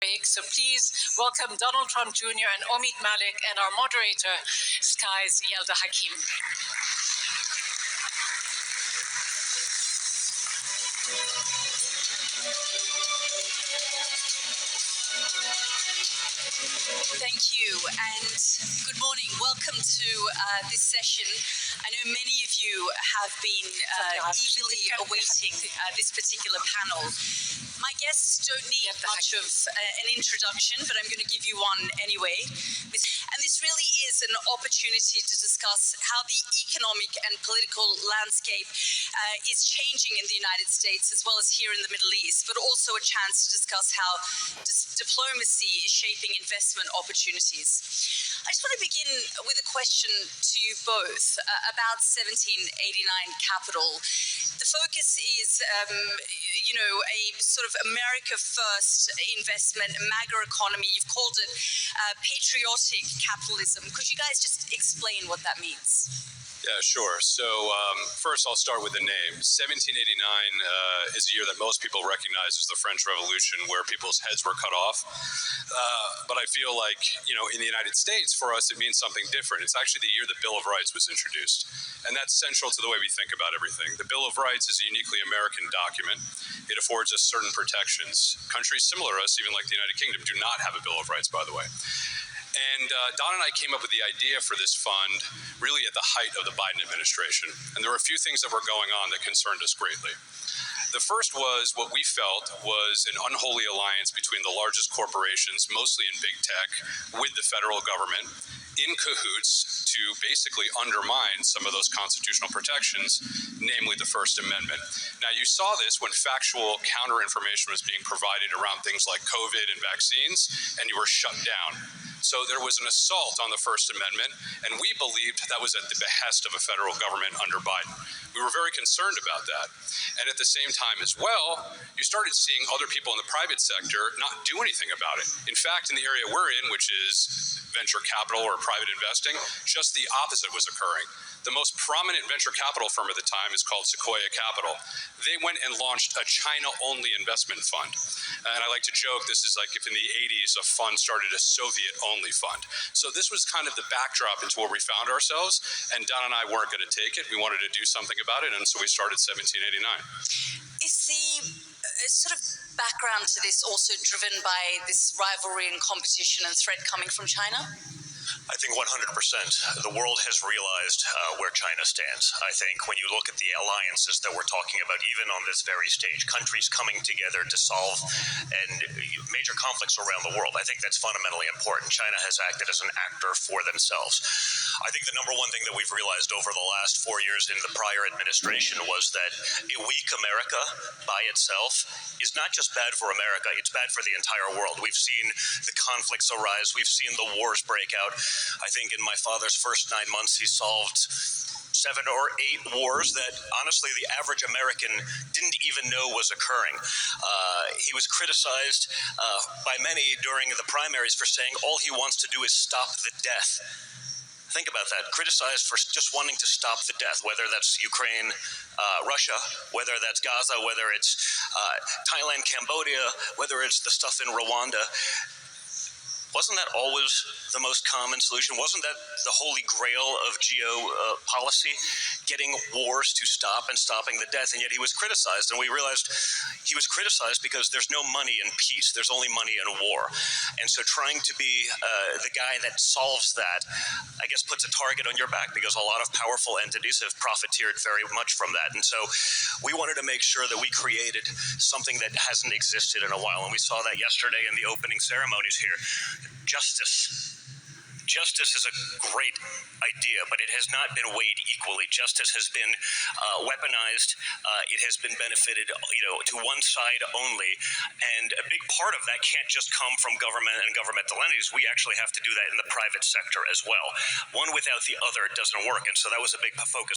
So please welcome Donald Trump Jr. and Omid Malik and our moderator, Sky's Yelda Hakim. Thank you, and good morning. Welcome to this session. I know many of you have been eagerly awaiting this particular panel. My guests don't need much of an introduction, but I'm going to give you one anyway. And this really is an opportunity to discuss how the economic and political landscape is changing in the United States as well as here in the Middle East, but also a chance to discuss how diplomacy is shaping investment opportunities. I just want to begin with a question to you both about 1789 Capital. The focus is, a sort of America First investment, MAGA economy. You've called it patriotic capitalism. Could you guys just explain what that means? Yeah, sure. So first I'll start with the name. 1789 is a year that most people recognize as the French Revolution, where people's heads were cut off. But I feel like, in the United States, for us, it means something different. It's actually the year the Bill of Rights was introduced. And that's central to the way we think about everything. The Bill of Rights is a uniquely American document. It affords us certain protections. Countries similar to us, even like the United Kingdom, do not have a Bill of Rights, by the way. And Don and I came up with the idea for this fund really at the height of the Biden administration. And there were a few things that were going on that concerned us greatly. The first was what we felt was an unholy alliance between the largest corporations, mostly in big tech, with the federal government, in cahoots to basically undermine some of those constitutional protections, namely the First Amendment. Now, you saw this when factual counter-information was being provided around things like COVID and vaccines, and you were shut down. So there was an assault on the First Amendment, and we believed that was at the behest of a federal government under Biden. We were very concerned about that. And at the same time as well, you started seeing other people in the private sector not do anything about it. In fact, in the area we're in, which is venture capital or private investing, just the opposite was occurring. The most prominent venture capital firm at the time is called Sequoia Capital. They went and launched a China-only investment fund. And I like to joke, this is like if in the 80s a fund started a Soviet-only fund. So this was kind of the backdrop into where we found ourselves, and Don and I weren't going to take it. We wanted to do something about it, and so we started 1789. Is the sort of background to this also driven by this rivalry and competition and threat coming from China? I think 100%. The world has realized where China stands. I think when you look at the alliances that we're talking about, even on this very stage, countries coming together to solve major conflicts around the world, I think that's fundamentally important. China has acted as an actor for themselves. I think the number one thing that we've realized over the last 4 years in the prior administration was that a weak America by itself is not just bad for America, it's bad for the entire world. We've seen the conflicts arise, we've seen the wars break out. I think in my father's first 9 months, he solved 7 or 8 wars that, honestly, the average American didn't even know was occurring. He was criticized by many during the primaries for saying all he wants to do is stop the death. Think about that. Criticized for just wanting to stop the death, whether that's Ukraine, Russia, whether that's Gaza, whether it's Thailand, Cambodia, whether it's the stuff in Rwanda. Wasn't that always the most common solution? Wasn't that the holy grail of geopolicy? Getting wars to stop and stopping the death, and yet he was criticized, and we realized he was criticized because there's no money in peace, there's only money in war. And so trying to be the guy that solves that, I guess, puts a target on your back, because a lot of powerful entities have profiteered very much from that. And so we wanted to make sure that we created something that hasn't existed in a while, and we saw that yesterday in the opening ceremonies here. Justice. Justice is a great idea, but it has not been weighed equally. Justice has been weaponized. It has been benefited, to one side only. And a big part of that can't just come from government and governmental entities. We actually have to do that in the private sector as well. One without the other doesn't work. And so that was a big focus.